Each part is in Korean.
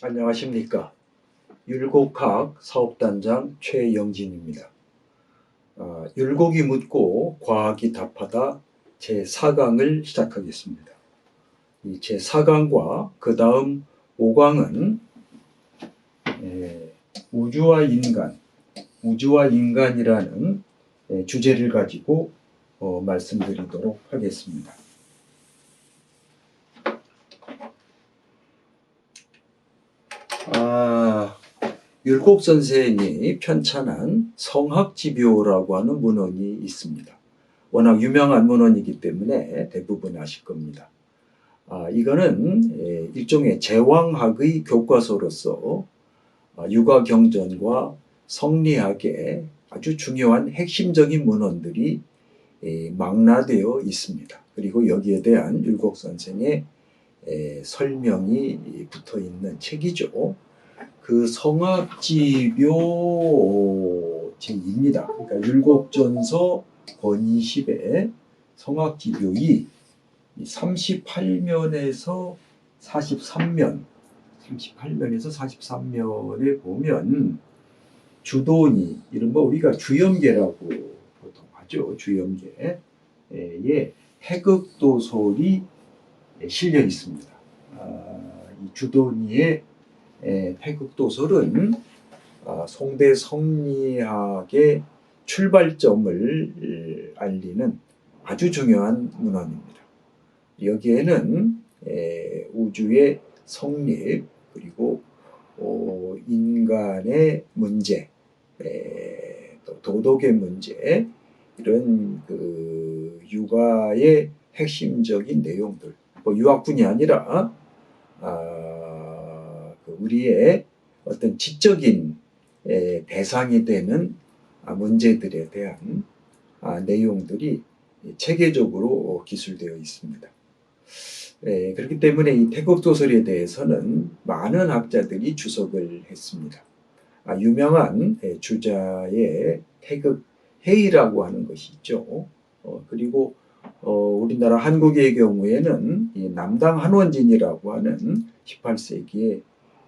안녕하십니까. 율곡학 사업단장 최영진입니다. 율곡이 묻고 과학이 답하다 제4강을 시작하겠습니다. 이 제4강과 그 다음 5강은 우주와 인간이라는 주제를 가지고 말씀드리도록 하겠습니다. 율곡 선생이 편찬한 성학지묘라고 하는 문헌이 있습니다. 워낙 유명한 문헌이기 때문에 대부분 아실 겁니다. 이거는 일종의 제왕학의 교과서로서 육아경전과 성리학의 아주 중요한 핵심적인 문헌들이 망라되어 있습니다. 그리고 여기에 대한 율곡 선생의 설명이 붙어 있는 책이죠. 그 성학지묘 제2입니다. 그러니까 율곡전서 권이십의 성학지묘이 38면에서 43면에 보면 주도니, 이른바 우리가 주염계라고 보통 하죠. 주염계에 태극도설이 실려 있습니다. 이 주도니의 태극도설은 송대 성리학의 출발점을 알리는 아주 중요한 문헌입니다. 여기에는 우주의 성립, 그리고 인간의 문제, 또 도덕의 문제, 이런 그 육아의 핵심적인 내용들, 유학뿐이 아니라 우리의 어떤 지적인 대상이 되는 문제들에 대한 내용들이 체계적으로 기술되어 있습니다. 그렇기 때문에 이 태극도설에 대해서는 많은 학자들이 주석을 했습니다. 유명한 주자의 태극해이라고 하는 것이 있죠. 그리고 우리나라 한국의 경우에는 이 남당 한원진이라고 하는 18세기의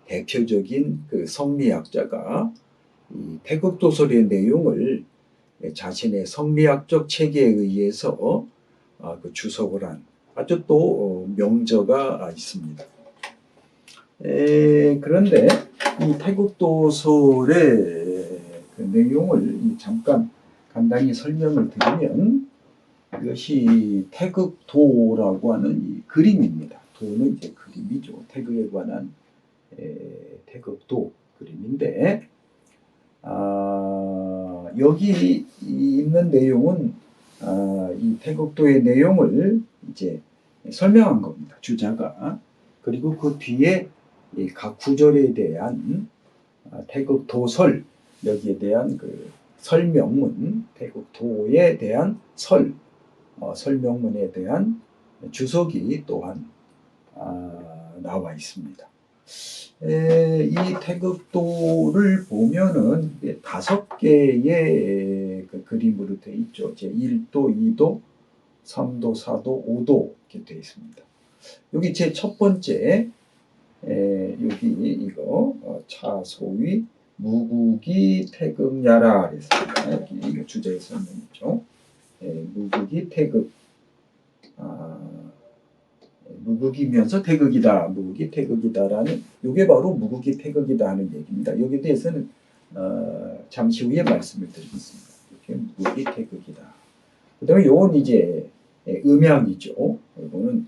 대표적인 그 성리학자가 이 태극도설의 내용을 자신의 성리학적 체계에 의해서 그 주석을 한 아주 또 명저가 있습니다. 그런데 이 태극도설의 그 내용을 잠깐 간단히 설명을 드리면, 이것이 태극도라고 하는 이 그림입니다. 도는 이제 그림이죠. 태극에 관한 태극도 그림인데, 여기 있는 내용은 이 태극도의 내용을 이제 설명한 겁니다. 주자가. 그리고 그 뒤에 각 구절에 대한 태극도설, 여기에 대한 그 설명문, 태극도에 대한 설명문에 대한 주석이 또한 나와 있습니다. 이 태극도를 보면은 5개의 그 그림으로 되어 있죠. 제 1도, 2도, 3도, 4도, 5도 이렇게 되어 있습니다. 여기 제 첫 번째, 여기 이거 차소위 무국이 태극야라 그랬습니다. 이게 주제의 설명이죠. 무국이 태극, 무국이면서 태극이다, 무국이 태극이다라는, 이게 바로 무국이 태극이다 하는 얘기입니다. 여기에 대해서는 잠시 후에 말씀을 드리겠습니다. 이렇게 무국이 태극이다. 그 다음에 요건 이제 음양이죠. 이거는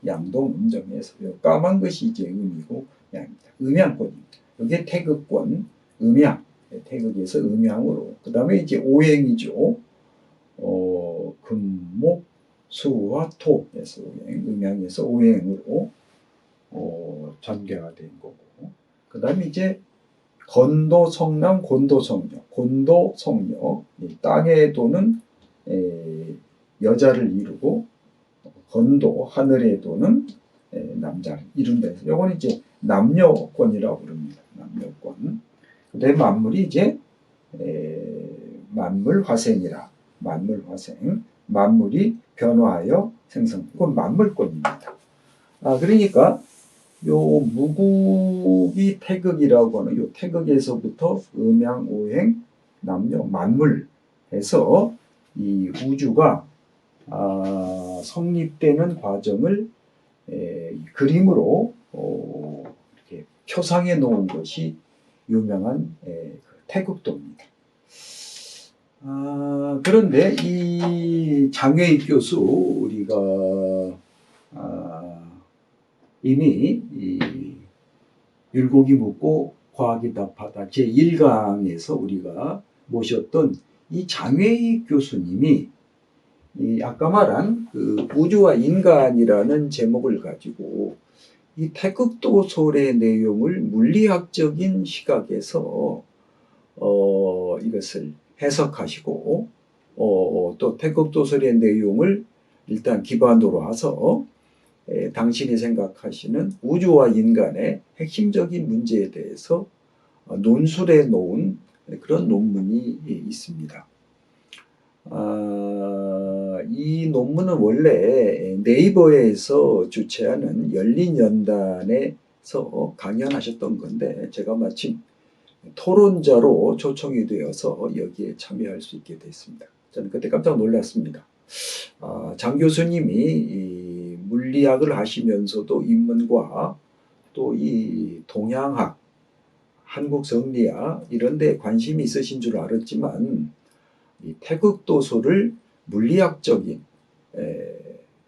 양동음정에서 까만 것이 이제 음이고 양입니다. 음양권입니다. 여기에 태극권, 음양, 태극에서 음양으로. 그 다음에 이제 오행이죠. 금목 수와 토에서 오행, 음양에서 오행으로 전개가 된 거고. 그 다음에 이제 건도 성남, 곤도 성녀, 땅의 도는 여자를 이루고, 건도, 하늘의 도는 남자를 이룬다 해서 요건 이제 남녀권이라고 부릅니다. 남녀권. 그 다음에 만물이 이제 만물화생이라, 만물이 변화하여 생성, 이건 만물권입니다. 그러니까 요 무국이 태극이라고 하는 요 태극에서부터 음양, 오행, 남녀, 만물 해서 이 우주가 성립되는 과정을 그림으로 이렇게 표상해 놓은 것이 유명한 그 태극도입니다. 그런데 이 장외익 교수 우리가 이미 이 율곡이 묻고 과학이 답하다 제1강에서 우리가 모셨던 이 장외익 교수님이 이 아까 말한 그 우주와 인간이라는 제목을 가지고 이 태극도설의 내용을 물리학적인 시각에서 이것을 해석하시고 또 태극도설의 내용을 일단 기반으로 해서 당신이 생각하시는 우주와 인간의 핵심적인 문제에 대해서 논술해 놓은 그런 논문이 있습니다. 이 논문은 원래 네이버에서 주최하는 열린연단에서 강연하셨던 건데 제가 마침 토론자로 초청이 되어서 여기에 참여할 수 있게 됐습니다. 저는 그때 깜짝 놀랐습니다. 장 교수님이 이 물리학을 하시면서도 인문과 또 이 동양학, 한국 성리학 이런 데 관심이 있으신 줄 알았지만 이 태극도설을 물리학적인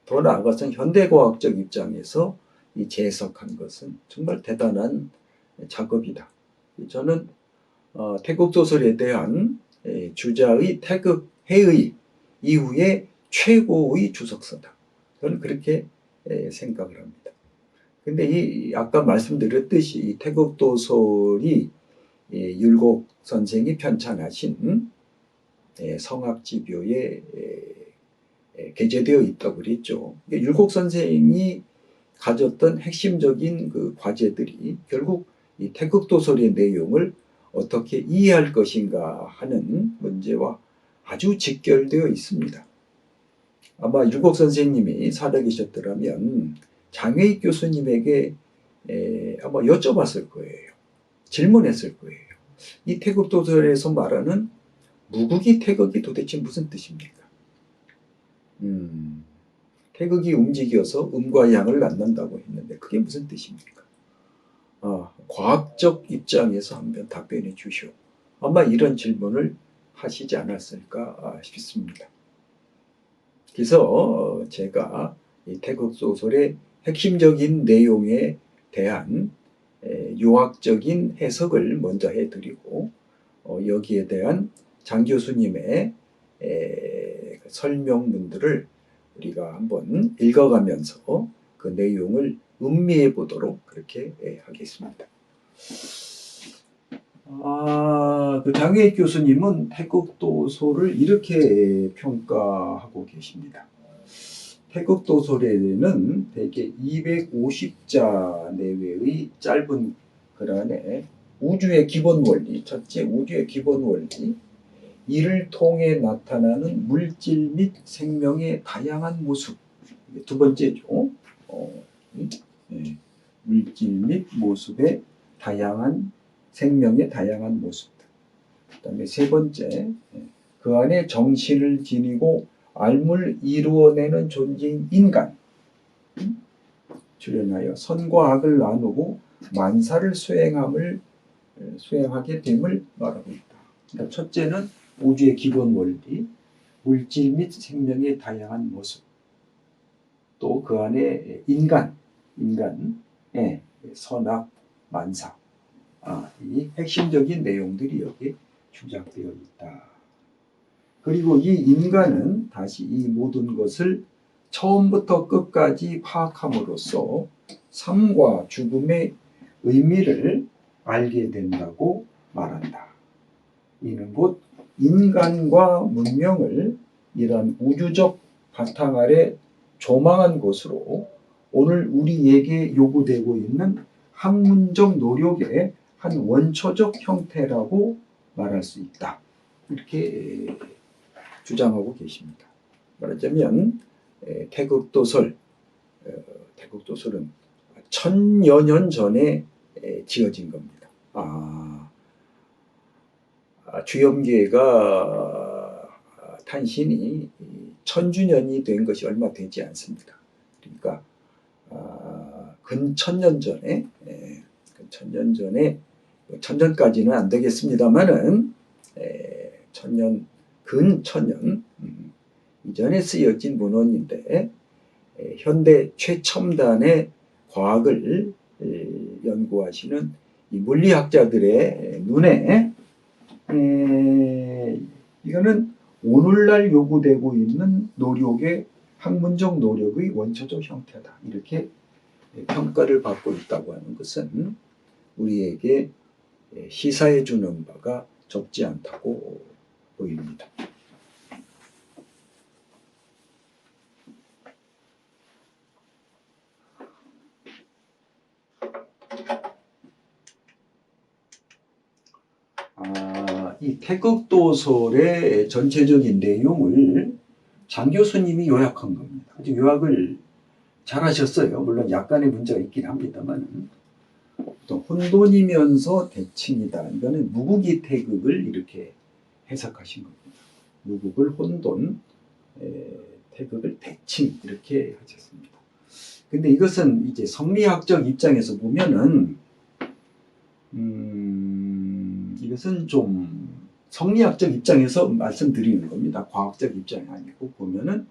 더 나아가서는 현대과학적 입장에서 이 재해석한 것은 정말 대단한 작업이다. 저는 태극도설에 대한 주자의 태극해의 이후에 최고의 주석서다. 저는 그렇게 생각을 합니다. 근데 이 아까 말씀드렸듯이 이 태극도설이 율곡 선생이 편찬하신 성학지묘에 게재되어 있다고 그랬죠. 율곡 선생이 가졌던 핵심적인 그 과제들이 결국 이 태극도설의 내용을 어떻게 이해할 것인가 하는 문제와 아주 직결되어 있습니다. 아마 율곡 선생님이 살아계셨더라면 장외익 교수님에게 아마 여쭤봤을 거예요. 질문했을 거예요. 이 태극도설에서 말하는 무국이 태극이 도대체 무슨 뜻입니까? 태극이 움직여서 음과 양을 낳는다고 했는데 그게 무슨 뜻입니까? 과학적 입장에서 한번 답변해 주시오. 아마 이런 질문을 하시지 않았을까 싶습니다. 그래서 제가 이 태극도설의 핵심적인 내용에 대한 유학적인 해석을 먼저 해드리고 여기에 대한 장 교수님의 설명문들을 우리가 한번 읽어가면서 그 내용을 음미해 보도록 그렇게 하겠습니다. 그 장외익 교수님은 태극도설을 이렇게 평가하고 계십니다. 태극도설에는 대개 250자 내외의 짧은 글 안에 우주의 기본 원리, 첫째 우주의 기본 원리, 이를 통해 나타나는 물질 및 생명의 다양한 모습, 두 번째죠. 물질 및 모습의 다양한 생명의 다양한 모습. 그 다음에 세 번째, 그 안에 정신을 지니고 알물 이루어내는 존재인 인간, 출연하여 선과 악을 나누고 만사를 수행하게 됨을 말하고 있다. 그러니까 첫째는 우주의 기본 원리, 물질 및 생명의 다양한 모습, 또 그 안에 인간의 선악, 만사, 이 핵심적인 내용들이 여기에 주작되어 있다. 그리고 이 인간은 다시 이 모든 것을 처음부터 끝까지 파악함으로써 삶과 죽음의 의미를 알게 된다고 말한다. 이는 곧 인간과 문명을 이런 우주적 바탕 아래 조망한 것으로 오늘 우리에게 요구되고 있는 학문적 노력의 한 원초적 형태라고 말할 수 있다. 이렇게 주장하고 계십니다. 말하자면 태극도설은 천여 년 전에 지어진 겁니다. 주염계가 탄신이 천주년이 된 것이 얼마 되지 않습니다. 그러니까 근 천년 전에, 천년까지는 안 되겠습니다만은 근 천년 이전에 쓰여진 문헌인데, 현대 최첨단의 과학을 연구하시는 이 물리학자들의 눈에 이거는 오늘날 요구되고 있는 노력의 학문적 노력의 원초적 형태다, 이렇게 평가를 받고 있다고 하는 것은 우리에게 시사해 주는 바가 적지 않다고 보입니다. 이 태극도설의 전체적인 내용을 장 교수님이 요약한 겁니다. 아주 요약을 잘 하셨어요. 물론 약간의 문제가 있긴 합니다만, 또 혼돈이면서 대칭이다. 이거는 무국이 태극을 이렇게 해석하신 겁니다. 무국을 혼돈, 태극을 대칭, 이렇게 하셨습니다. 근데 이것은 이제 성리학적 입장에서 보면은 이것은 좀 성리학적 입장에서 말씀드리는 겁니다. 과학적 입장이 아니고, 보면은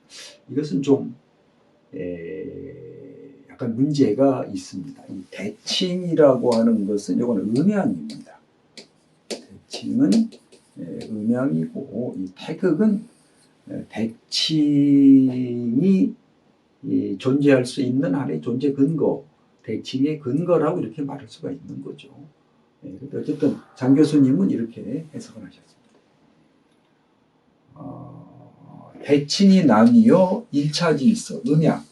이것은 좀 약간 문제가 있습니다. 이 대칭이라고 하는 것은 이건 음양입니다. 대칭은 음양이고, 이 태극은 대칭이 존재할 수 있는 한의 존재 근거, 대칭의 근거라고 이렇게 말할 수가 있는 거죠. 어쨌든 장 교수님은 이렇게 해석을 하셨습니다. 대칭이 나뉘어 1차 질서, 음양,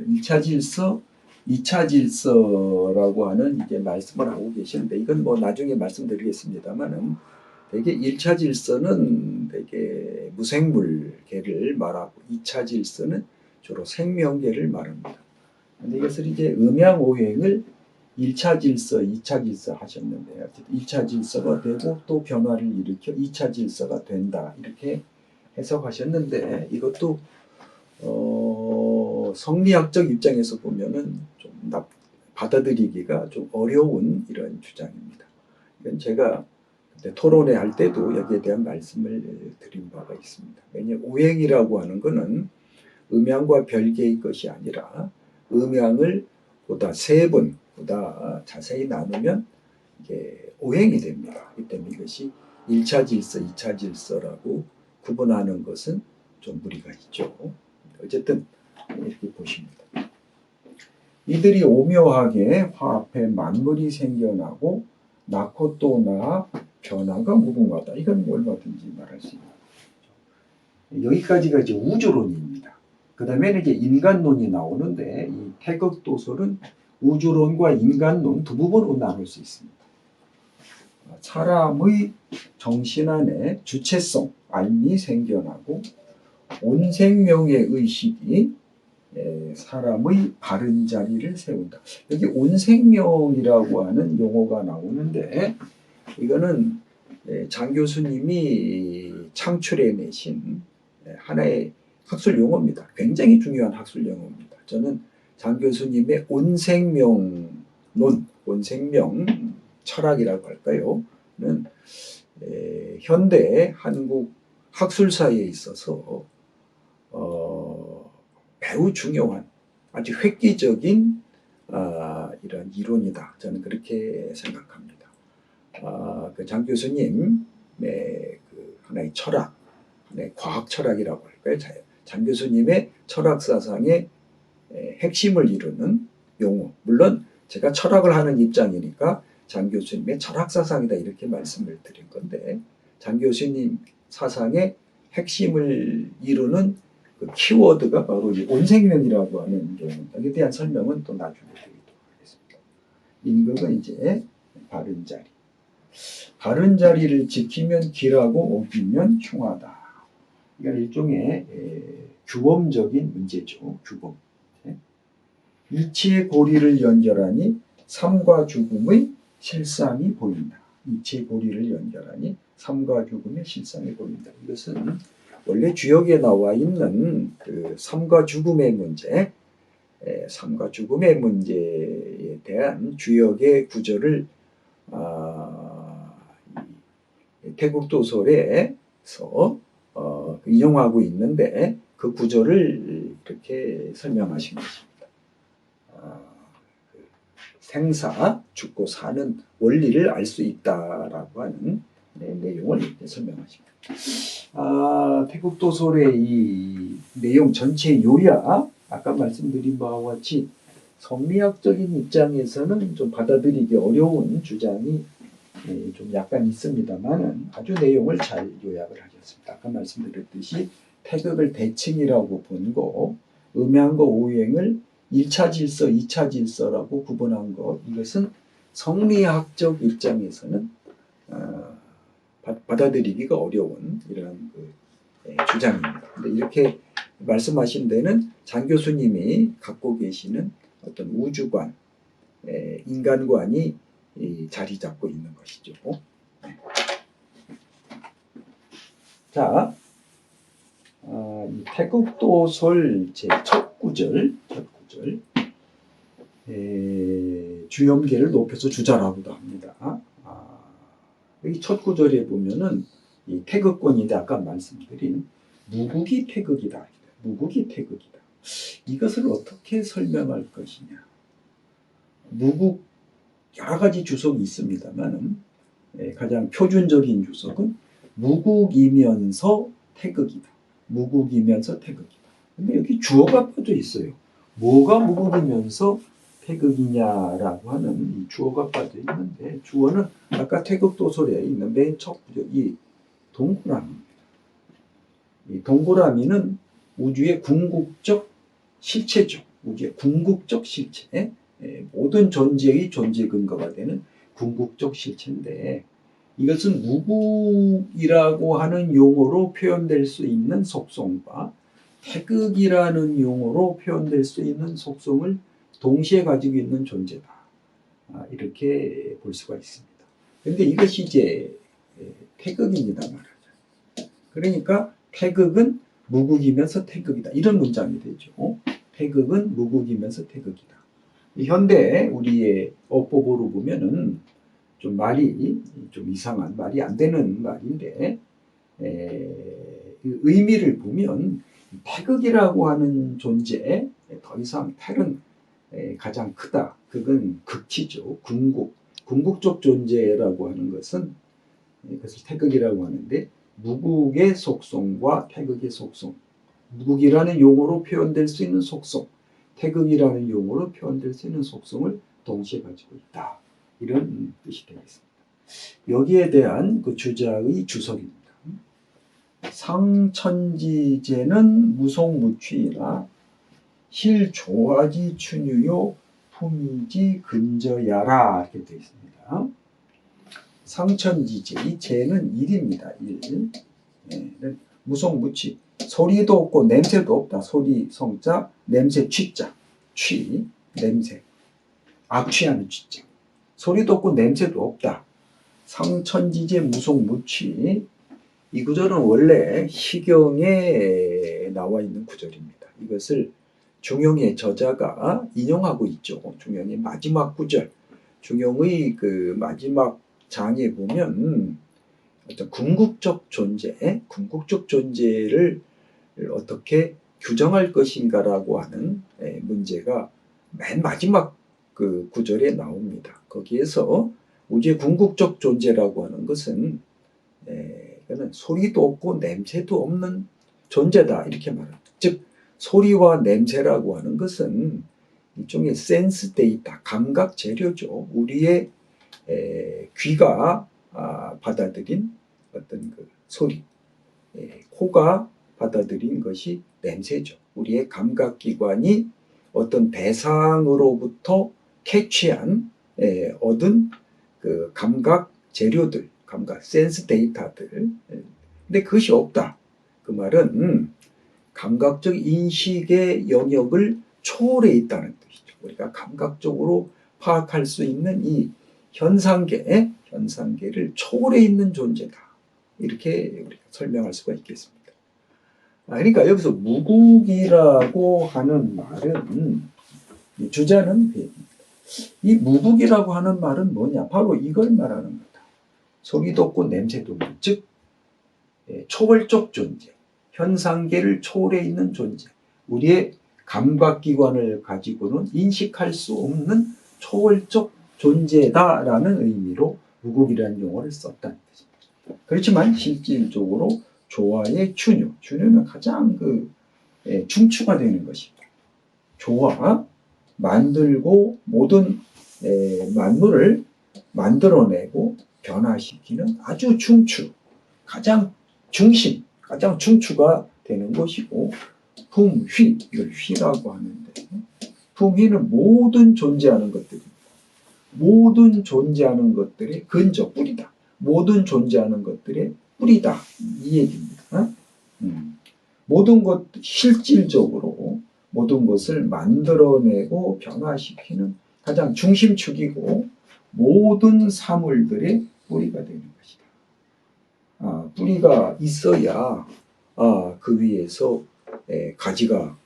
1차 질서, 2차 질서라고 하는 이제 말씀을 하고 계시는데, 이건 뭐 나중에 말씀드리겠습니다만은, 대개 1차 질서는 대개 무생물계를 말하고, 2차 질서는 주로 생명계를 말합니다. 근데 이것을 이제 음양오행을 1차 질서, 2차 질서 하셨는데요. 1차 질서가 되고 또 변화를 일으켜 2차 질서가 된다, 이렇게 해석하셨는데, 이것도 성리학적 입장에서 보면은 좀 받아들이기가 좀 어려운 이런 주장입니다. 이건 제가 그때 토론회 할 때도 여기에 대한 말씀을 드린 바가 있습니다. 왜냐하면 오행이라고 하는 것은 음양과 별개의 것이 아니라, 음양을 보다 세분, 보다 자세히 나누면 이게 오행이 됩니다. 이 때문에 이것이 1차 질서, 2차 질서라고 구분하는 것은 좀 무리가 있죠. 어쨌든 이렇게 보십니다. 이들이 오묘하게 화합해 만물이 생겨나고 낳고 또 낳아 변화가 무궁하다. 이건 얼마든지 말할 수 있는. 여기까지가 이제 우주론입니다. 그 다음에는 이제 인간론이 나오는데, 이 태극도설은 우주론과 인간론 두 부분으로 나눌 수 있습니다. 사람의 정신 안에 주체성, 알미 생겨나고, 온 생명의 의식이 사람의 바른 자리를 세운다. 여기 온 생명이라고 하는 용어가 나오는데, 이거는 장 교수님이 창출해내신 하나의 학술 용어입니다. 굉장히 중요한 학술 용어입니다. 저는 장 교수님의 온생명론, 온생명 철학이라고 할까요? 는 현대 한국 학술사에 있어서 매우 중요한, 아주 획기적인 이런 이론이다. 저는 그렇게 생각합니다. 그 장 교수님의 그 하나의 철학, 하나의 과학 철학이라고 할까요? 장 교수님의 철학 사상의 핵심을 이루는 용어. 물론 제가 철학을 하는 입장이니까 장 교수님의 철학 사상이다, 이렇게 말씀을 드린 건데, 장 교수님 사상의 핵심을 이루는 그 키워드가 바로 이 온생명이라고 하는 경우입니다. 여기에 대한 설명은 또 나중에 드리도록 하겠습니다. 임금은 이제 바른 자리. 바른 자리를 지키면 길하고 어기면 흉하다. 이건 일종의 규범적인 문제죠. 규범. 이치의 고리를 연결하니 삶과 죽음의 실상이 보인다. 이치의 고리를 연결하니 삶과 죽음의 실상이 보인다. 이것은 원래 주역에 나와 있는 그 삶과 죽음의 문제, 삶과 죽음의 문제에 대한 주역의 구절을 태국도설에서 인용하고 있는데 그 구절을 이렇게 설명하신 것입니다. 생사, 죽고 사는 원리를 알 수 있다라고 하는 내용을 이렇게 설명하십니다. 태국도설의 이 내용 전체 요약, 아까 말씀드린 바와 같이 성리학적인 입장에서는 좀 받아들이기 어려운 주장이 좀 약간 있습니다만 아주 내용을 잘 요약을 하셨습니다. 아까 말씀드렸듯이 태극을 대칭이라고 본 거, 음양과 오행을 1차 질서, 2차 질서라고 구분한 것, 이것은 성리학적 입장에서는 받아들이기가 어려운 이런 주장입니다. 근데 이렇게 말씀하신 데는 장 교수님이 갖고 계시는 어떤 우주관, 인간관이 자리 잡고 있는 것이죠. 자, 이 태국도설 제 첫 구절, 주염계를 높여서 주자라고도 합니다. 여기 첫 구절에 보면은 이 태극권인데 아까 말씀드린 무국이 태극이다. 무국이 태극이다. 이것을 어떻게 설명할 것이냐. 무국 여러 가지 주석이 있습니다만 가장 표준적인 주석은 무국이면서 태극이다. 무국이면서 태극이다. 근데 여기 주어가 빠져 있어요. 뭐가 무국이면서 태극이냐라고 하는 이 주어가 빠져 있는데 주어는 아까 태극도설에 있는 맨 첫 구절이 동그라미입니다. 이 동그라미는 우주의 궁극적 실체죠. 우주의 궁극적 실체. 모든 존재의 존재 근거가 되는 궁극적 실체인데 이것은 무국이라고 하는 용어로 표현될 수 있는 속성과 태극이라는 용어로 표현될 수 있는 속성을 동시에 가지고 있는 존재다. 이렇게 볼 수가 있습니다. 그런데 이것이 이제 태극입니다 말하자. 그러니까 태극은 무국이면서 태극이다. 이런 문장이 되죠. 태극은 무국이면서 태극이다. 현대 우리의 어법으로 보면은 좀 말이 좀 이상한 말이 안 되는 말인데 의미를 보면 태극이라고 하는 존재 더 이상 태는 가장 크다. 그건 극치죠. 궁극적 존재라고 하는 것은 그것을 태극이라고 하는데 무국의 속성과 태극의 속성, 무국이라는 용어로 표현될 수 있는 속성, 태극이라는 용어로 표현될 수 있는 속성을 동시에 가지고 있다. 이런 뜻이 되겠습니다. 여기에 대한 그 주자의 주석입니다. 상천지제는 무속무취이나 실조화지 춘유요 품이지 근저야라 이렇게 되어 있습니다. 상천지제, 이 제는 일입니다. 일. 무속무취, 소리도 없고 냄새도 없다. 소리 성자, 냄새 취자, 취, 냄새, 악취하는 취자. 소리도 없고 냄새도 없다. 상천지제 무속무취. 이 구절은 원래 시경에 나와 있는 구절입니다. 이것을 중용의 저자가 인용하고 있죠. 중용의 마지막 구절. 중용의 그 마지막 장에 보면 어떤 궁극적 존재를 어떻게 규정할 것인가라고 하는 문제가 맨 마지막 그 구절에 나옵니다. 거기에서 우주의 궁극적 존재라고 하는 것은 소리도 없고 냄새도 없는 존재다 이렇게 말합니다. 즉 소리와 냄새라고 하는 것은 일종의 센스 데이터, 감각 재료죠. 우리의 귀가 받아들인 어떤 그 소리, 코가 받아들인 것이 냄새죠. 우리의 감각기관이 어떤 대상으로부터 캐치한 얻은 그 감각 재료들, 감각 센스 데이터들. 근데 그것이 없다. 그 말은 감각적 인식의 영역을 초월해 있다는 뜻이죠. 우리가 감각적으로 파악할 수 있는 이 현상계를 초월해 있는 존재다. 이렇게 우리가 설명할 수가 있겠습니다. 그러니까 여기서 무국이라고 하는 말은 주자는 회입니다. 이 무국이라고 하는 말은 뭐냐? 바로 이걸 말하는 거다. 소리도 없고 냄새도 없는, 즉 초월적 존재, 현상계를 초월해 있는 존재, 우리의 감각기관을 가지고는 인식할 수 없는 초월적 존재다라는 의미로 무국이라는 용어를 썼다는 것입니다. 그렇지만 실질적으로 조화의 준유는 가장 중추가 되는 것입니다. 조화, 만들고 모든 만물을 만들어내고 변화시키는 아주 중추, 가장 중심, 가장 중추가 되는 것이고, 품휘, 이걸 휘라고 하는데, 품휘는 모든 존재하는 것들입니다. 모든 존재하는 것들의 근저, 뿌리다. 모든 존재하는 것들의 뿌리다. 이 얘기입니다. 모든 것, 실질적으로 모든 것을 만들어내고 변화시키는 가장 중심축이고 모든 사물들의 뿌리가 되는 것이다. 뿌리가 있어야 그 위에서 가지가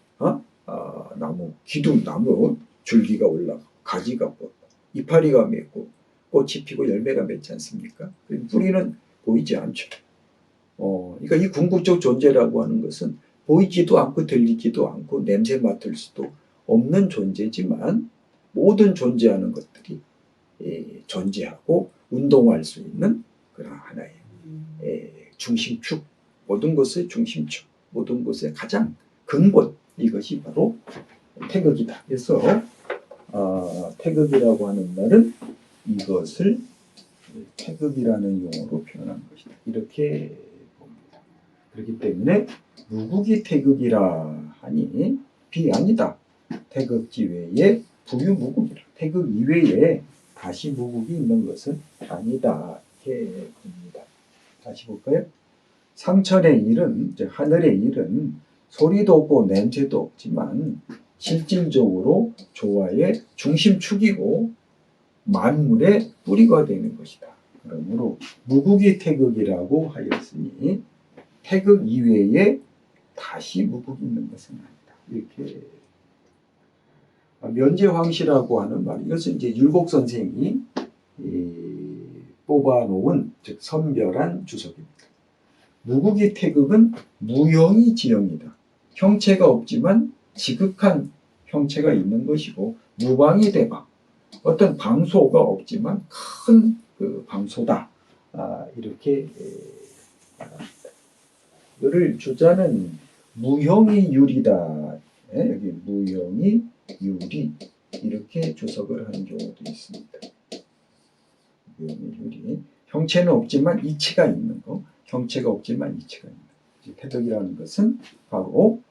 나무, 기둥나무 줄기가 올라가고 가지가 뻗고 이파리가 맺고 꽃이 피고 열매가 맺지 않습니까? 뿌리는 보이지 않죠. 그러니까 이 궁극적 존재라고 하는 것은 보이지도 않고 들리지도 않고 냄새 맡을 수도 없는 존재지만 모든 존재하는 것들이 존재하고 운동할 수 있는 그런 하나의 중심축, 모든 것의 중심축, 모든 것의 가장 근본, 이것이 바로 태극이다. 그래서 태극이라고 하는 말은 이것을 태극이라는 용어로 표현한 것이다. 이렇게 봅니다. 그렇기 때문에 무국이 태극이라 하니 비아니다. 태극지 외에 부유무국이라. 태극 이외에 다시 무국이 있는 것은 아니다. 이렇게 봅니다. 다시 볼까요? 상천의 일은, 즉 하늘의 일은 소리도 없고 냄새도 없지만 실질적으로 조화의 중심축이고 만물의 뿌리가 되는 것이다. 그러므로 무국이 태극이라고 하였으니 태극 이외에 다시 무국이 있는 것은 아니다. 이렇게 면제황시라고 하는 말, 이것은 이제 율곡 선생이 뽑아놓은, 즉 선별한 주석입니다. 무국이 태극은 무형이 지형이다. 형체가 없지만 지극한 형체가 있는 것이고, 무방이 대방, 어떤 방소가 없지만 큰 그 방소다. 이렇게 말합니다. 이를 주자는 무형이 유리다. 여기 무형이 유리, 이렇게 주석을 한 경우도 있습니다. 무형이 유리, 형체는 없지만 이치가 있는 거, 형체가 없지만 이치가 있는 거. 태극이라는 것은 바로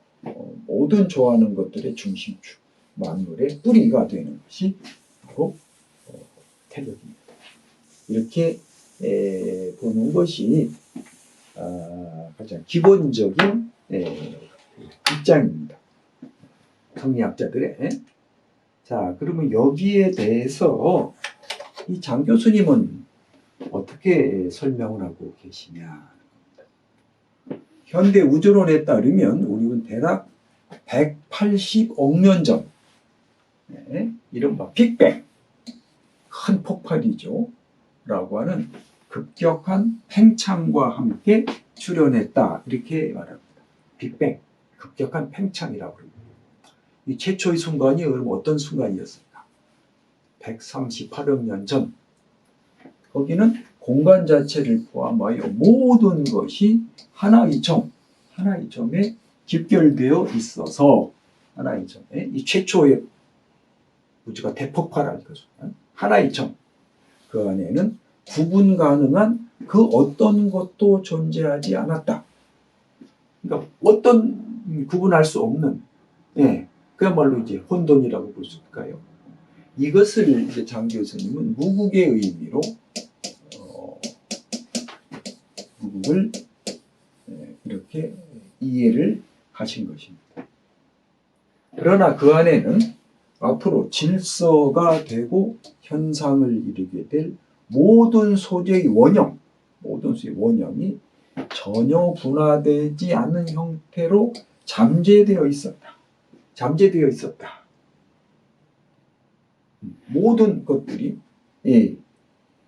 모든 좋아하는 것들의 중심축, 만물의 뿌리가 되는 것이 바로 태극입니다. 이렇게 보는 것이 가장 기본적인 입장입니다. 성리학자들의. 자, 그러면 여기에 대해서 이 장 교수님은 어떻게 설명을 하고 계시냐. 현대 우주론에 따르면 우리는 대략 180억 년 전, 이른바 빅뱅, 큰 폭발이죠. 라고 하는 급격한 팽창과 함께 출현했다. 이렇게 말합니다. 빅뱅, 급격한 팽창이라고 합니다. 이 최초의 순간이 그럼 어떤 순간이었을까? 138억 년 전. 거기는 공간 자체를 포함하여 모든 것이 하나의 점에 집결되어 있어서 하나의 점에 이 최초의 우주가 대폭발한 것은 하나의 점. 그 안에는 구분 가능한 그 어떤 것도 존재하지 않았다. 그러니까 어떤 구분할 수 없는, 그야말로 이제 혼돈이라고 볼 수 있을까요? 이것을 이제 장 교수님은 무국의 의미로 무국을 이렇게 이해를 하신 것입니다. 그러나 그 안에는 앞으로 질서가 되고 현상을 이루게 될 모든 소재의 원형이 전혀 분화되지 않는 형태로 잠재되어 있었다. 모든 것들이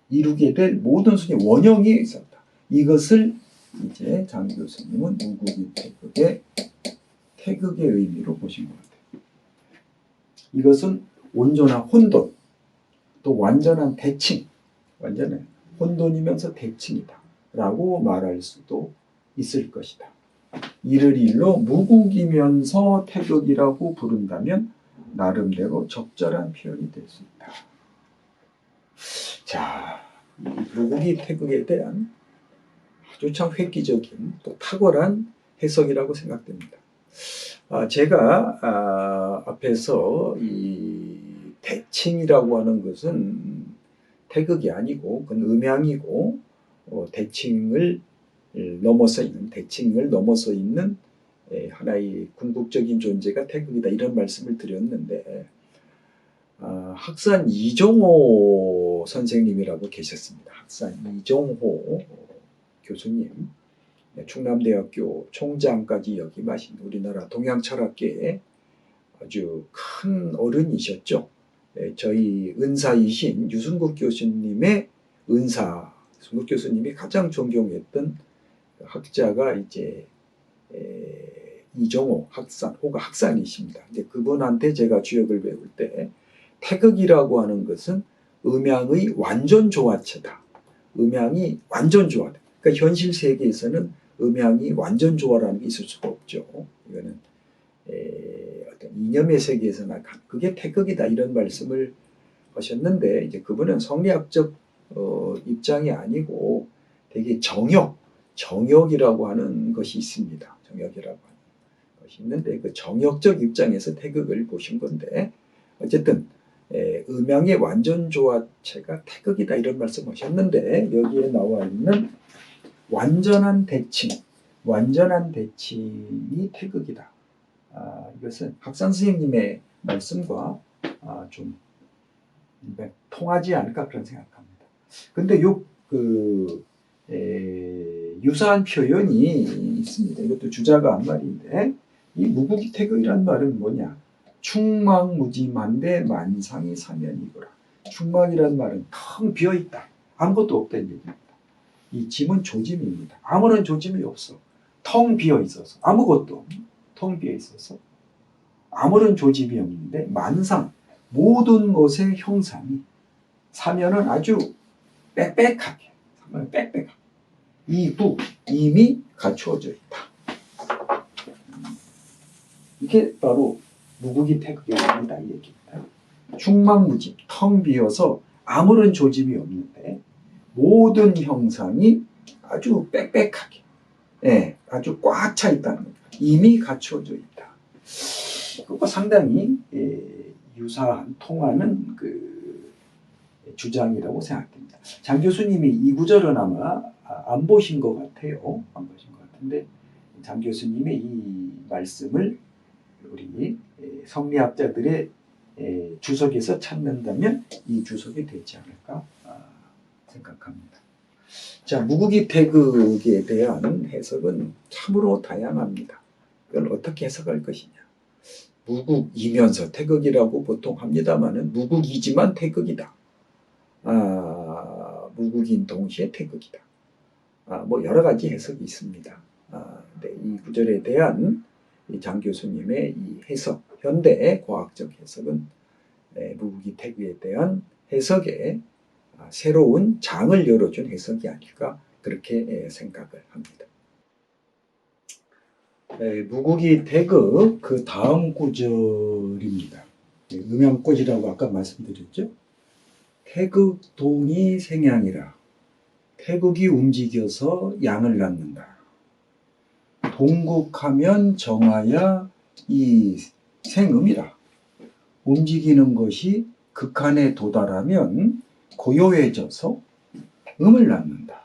이루게 될 모든 소재 원형이 있었다. 이것을 이제 장 교수님은 무국이 태극의 의미로 보신 것 같아요. 이것은 온전한 혼돈, 또 완전한 대칭, 완전한 혼돈이면서 대칭이다 라고 말할 수도 있을 것이다. 이를 일로 무국이면서 태극이라고 부른다면 나름대로 적절한 표현이 될 수 있다. 자, 무국이 태극에 대한 아주 참 획기적인 또 탁월한 해석이라고 생각됩니다. 제가 앞에서 이 대칭이라고 하는 것은 태극이 아니고 그건 음양이고 대칭을 넘어서 있는 하나의 궁극적인 존재가 태극이다 이런 말씀을 드렸는데 학산 이종호 선생님이라고 계셨습니다. 학산 이종호 교수님, 충남대학교 총장까지 역임하신 우리나라 동양철학계의 아주 큰 어른이셨죠. 저희 은사이신 유승국 교수님의 은사, 유승국 교수님이 가장 존경했던 학자가 이제 이종호 학산, 혹은 학산이십니다. 이제 그분한테 제가 주역을 배울 때 태극이라고 하는 것은 음양의 완전 조화체다. 음양이 완전 조화. 그러니까 현실 세계에서는 음양이 완전 조화라는 게 있을 수가 없죠. 이거는 어떤 이념의 세계에서나 그게 태극이다 이런 말씀을 하셨는데 이제 그분은 성리학적 입장이 아니고 되게 정역이라고 하는 것이 있습니다. 정역이라고 하는 것이 있는데 그 정역적 입장에서 태극을 보신 건데 어쨌든 음양의 완전 조화체가 태극이다 이런 말씀하셨는데 여기에 나와 있는 완전한 대칭이 태극이다. 이것은 학산 선생님의 말씀과 좀 통하지 않을까 그런 생각합니다. 근데 유사한 표현이 있습니다. 이것도 주자가 한 말인데 이 무국이 태극이란 말은 뭐냐? 충망무짐한데 만상이 사면이거라. 충망이란 말은 텅 비어있다. 아무것도 없다는 얘기입니다. 이 짐은 조짐입니다. 아무런 조짐이 없어. 텅 비어 있어서 아무것도 텅 비어 있어서 아무런 조짐이 없는데 만상 모든 것의 형상이 사면은 아주 빽빽하게 이미 갖추어져 있다. 이게 바로 무국이 태극의 의미다 이 얘기입니다. 충망무짐, 텅 비어서 아무런 조짐이 없는데 모든 형상이 아주 빽빽하게, 아주 꽉 차 있다는 겁니다. 이미 갖추어져 있다. 그것과 상당히 유사한 통하는 그 주장이라고 생각됩니다. 장 교수님이 이 구절은 아마 안 보신 것 같아요. 안 보신 것 같은데 장 교수님의 이 말씀을 우리 성리학자들의 주석에서 찾는다면 이 주석이 되지 않을까 생각합니다. 자, 무국이 태극에 대한 해석은 참으로 다양합니다. 그걸 어떻게 해석할 것이냐. 무국이면서 태극이라고 보통 합니다만은 무국이지만 태극이다. 무국인 동시에 태극이다. 뭐 여러 가지 해석이 있습니다. 네, 이 구절에 대한 장 교수님의 이 해석, 현대 과학적 해석은 무국이 태극에 대한 해석에 새로운 장을 열어준 해석이 아닐까 그렇게 생각을 합니다. 무국이 태극 그 다음 구절입니다. 음양꽃이라고 아까 말씀드렸죠. 태극동이 생양이라. 태극이 움직여서 양을 낳는다. 동국하면 정하야 이 생음이라. 움직이는 것이 극한에 도달하면 고요해져서 음을 낳는다.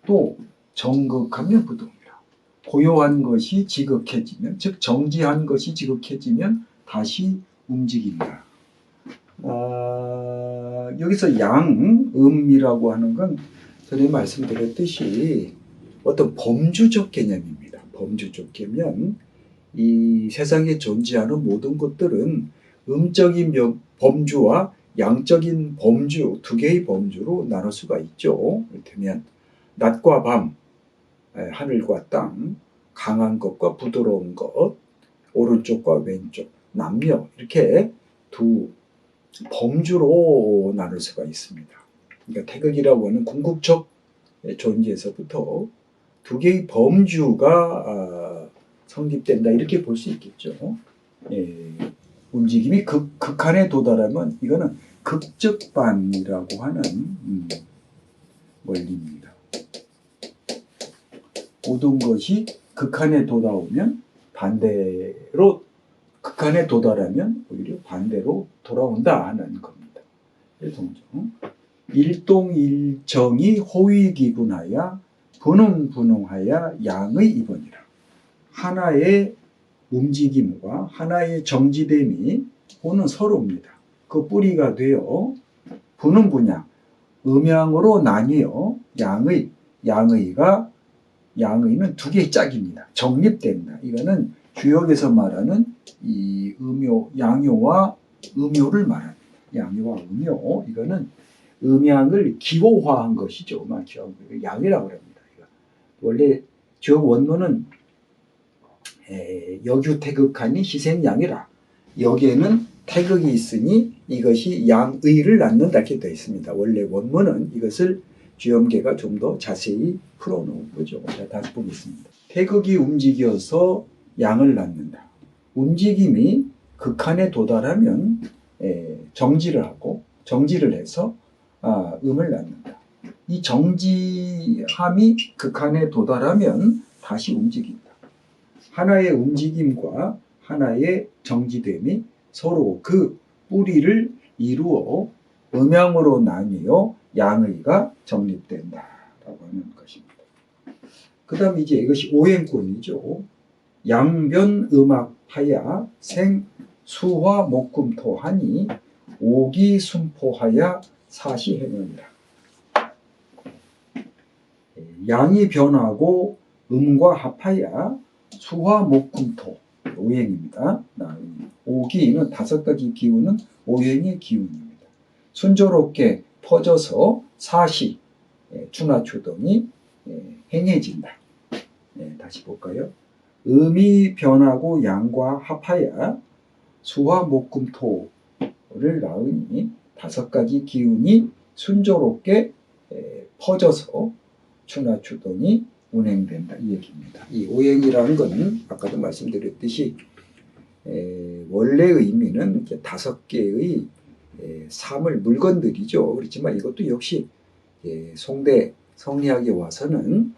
또 정극하면 부동이라. 고요한 것이 지극해지면, 즉 정지한 것이 지극해지면 다시 움직인다. 여기서 양음이라고 하는 건 전에 말씀드렸듯이 어떤 범주적 개념입니다. 범주적 개념. 이 세상에 존재하는 모든 것들은 음적인 범주와 양적인 범주, 두 개의 범주로 나눌 수가 있죠. 이를테면 낮과 밤, 하늘과 땅, 강한 것과 부드러운 것, 오른쪽과 왼쪽, 남녀, 이렇게 두 범주로 나눌 수가 있습니다. 그러니까 태극이라고 하는 궁극적 존재에서부터 두 개의 범주가 성립된다, 이렇게 볼 수 있겠죠. 움직임이 극한에 도달하면 이거는 극적반이라고 하는 원리입니다. 모든 것이 극한에 도달하면 반대로, 극한에 도달하면 오히려 반대로 돌아온다 하는 겁니다. 일동정. 일동일정이 호위기분하여 분흥분흥하여 양의 이번이라. 하나의 움직임과 하나의 정지됨이 호는 서로입니다. 그 뿌리가 되어 분흥분양, 음양으로 나뉘어 양의는 두 개의 짝입니다. 정립된다. 이거는 주역에서 말하는 이 양요와 음요를 말합니다. 양요와 음요. 이거는 음양을 기호화한 것이죠. 양이라고 합니다. 원래 주역 원문은 역유태극하니 희생양이라. 여기에는 태극이 있으니 이것이 양의를 낳는다, 이렇게 되어 있습니다. 원래 원문은 이것을 주염계가 좀 더 자세히 풀어놓은 거죠. 자, 다시 보겠습니다. 태극이 움직여서 양을 낳는다. 움직임이 극한에 도달하면 정지를 하고, 정지를 해서 음을 낳는다. 이 정지함이 극한에 도달하면 다시 움직인다. 하나의 움직임과 하나의 정지됨이 서로 그 뿌리를 이루어 음양으로 나뉘어 양의가 정립된다라고 하는 것입니다. 그 다음 이제 이것이 오행권이죠. 양변음악하야 생수화 목금토하니 오기순포하야 사시행원이라. 양이 변하고 음과 합하야 수화 목금토, 오행입니다. 오기는 다섯 가지 기운은 오행의 기운입니다. 순조롭게 퍼져서 사시, 추나추동이 행해진다. 다시 볼까요? 음이 변하고 양과 합하여 수화 목금토를 낳으니 다섯 가지 기운이 순조롭게 퍼져서 추나추동이 운행된다, 이 얘기입니다. 이 오행이라는 것은 아까도 말씀드렸듯이 원래 의미는 다섯 개의 사물, 물건들이죠. 그렇지만 이것도 역시 송대 성리학에 와서는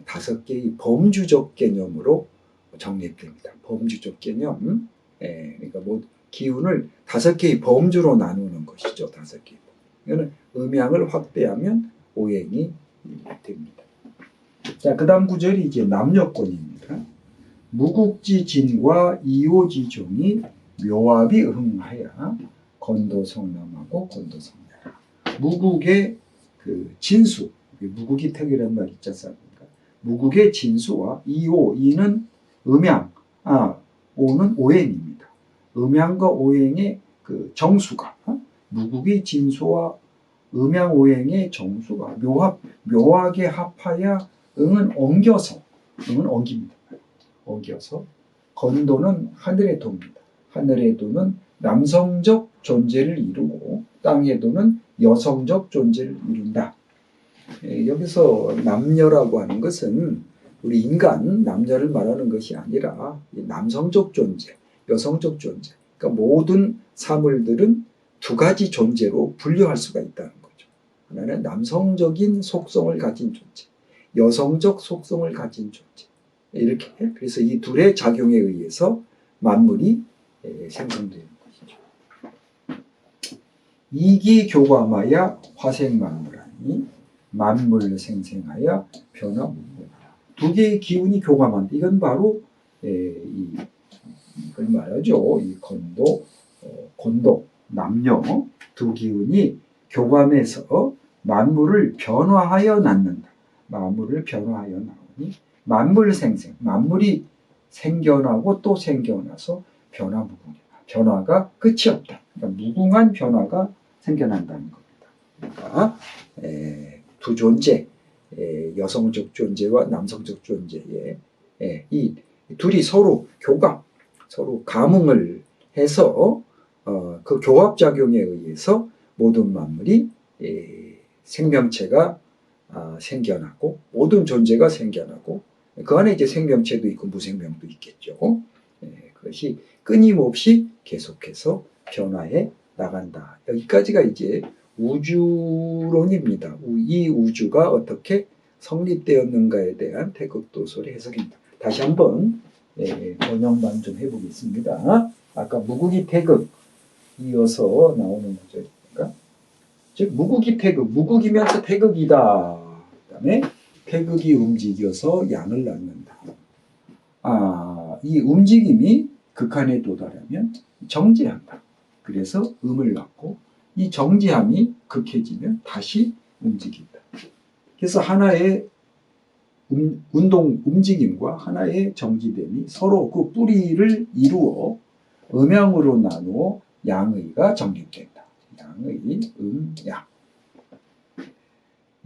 다섯 개의 범주적 개념으로 정립됩니다. 범주적 개념. 그러니까 뭐 기운을 다섯 개의 범주로 나누는 것이죠. 다섯 개. 이거는 음양을 확대하면 오행이 됩니다. 자, 그 다음 구절이 이제 남녀권입니다. 무국지진과 이오지종이 묘합이 흥하여 건도성남하고 건도성야라. 무국의 그 진수, 무국이 택이라는 말 있지 않습니까? 무국의 진수와 이는 음양, 오는 오행입니다. 음양과 오행의 그 정수가, 무국의 진수와 음양 오행의 정수가 묘하게 합하여 응은 엉겨서, 응은 엉깁니다. 엉겨서. 건도는 하늘의 도입니다. 하늘의 도는 남성적 존재를 이루고 땅의 도는 여성적 존재를 이룬다. 여기서 남녀라고 하는 것은 우리 인간 남녀를 말하는 것이 아니라 남성적 존재, 여성적 존재. 그러니까 모든 사물들은 두 가지 존재로 분류할 수가 있다는 거죠. 하나는 남성적인 속성을 가진 존재, 여성적 속성을 가진 존재. 이렇게, 그래서 이 둘의 작용에 의해서 만물이 생성되는 것이죠. 이기교감하여 화생만물하니 만물 생생하여 변화무궁하라. 두 개의 기운이 교감한다. 이건 바로 이걸 말하죠. 이 건도, 곤독, 남녀 두 기운이 교감해서 만물을 변화하여 낳는다. 만물을 변화하여 나오니 만물생생, 만물이 생겨나고 또 생겨나서 변화무궁이다. 변화가 끝이 없다. 그러니까 무궁한 변화가 생겨난다는 겁니다. 그러니까 두 존재, 여성적 존재와 남성적 존재의 이 둘이 서로 교감, 서로 감흥을 해서 그 교합작용에 의해서 모든 만물이 생명체가 생겨나고 모든 존재가 생겨나고 그 안에 이제 생명체도 있고 무생명도 있겠죠. 그것이 끊임없이 계속해서 변화해 나간다. 여기까지가 이제 우주론입니다. 이 우주가 어떻게 성립되었는가에 대한 태극도설의 해석입니다. 다시 한번 번역만 좀 해보겠습니다. 아까 무국이 태극 이어서 나오는 구절이니까, 즉 무국이 태극, 무국이면서 태극이다. 그 다음에 태극이 움직여서 양을 낳는다. 이 움직임이 극한에 도달하면 정지한다. 그래서 음을 낳고 이 정지함이 극해지면 다시 움직인다. 그래서 하나의 운동 움직임과 하나의 정지됨이 서로 그 뿌리를 이루어 음양으로 나누어 양의가 정립된다. 양의, 양.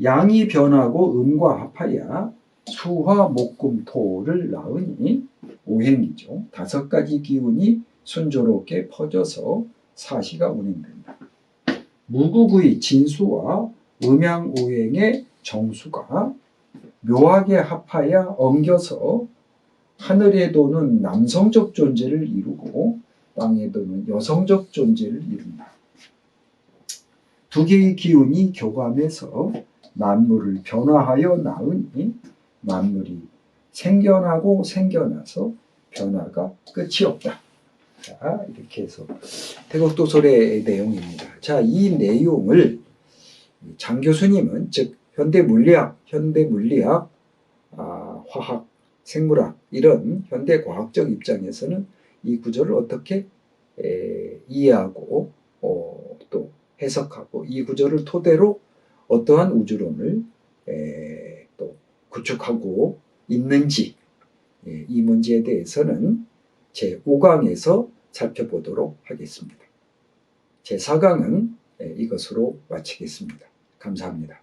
양이 변하고 음과 합하여 수화, 목금, 토를 낳으니 오행이죠. 5가지 기운이 순조롭게 퍼져서 사시가 운행된다. 무국의 진수와 음양오행의 정수가 묘하게 합하여 엉겨서 하늘에 도는 남성적 존재를 이루고 땅에 도는 여성적 존재를 이룬다. 두 개의 기운이 교감해서 만물을 변화하여 낳으니 만물이 생겨나고 생겨나서 변화가 끝이 없다. 자, 이렇게 해서 태극도설의 내용입니다. 자, 이 내용을 장 교수님은 즉 현대물리학, 화학, 생물학 이런 현대과학적 입장에서는 이 구조를 어떻게 이해하고 또 해석하고 이 구조를 토대로 어떠한 우주론을 또 구축하고 있는지 이 문제에 대해서는 제5강에서 살펴보도록 하겠습니다. 제4강은 이것으로 마치겠습니다. 감사합니다.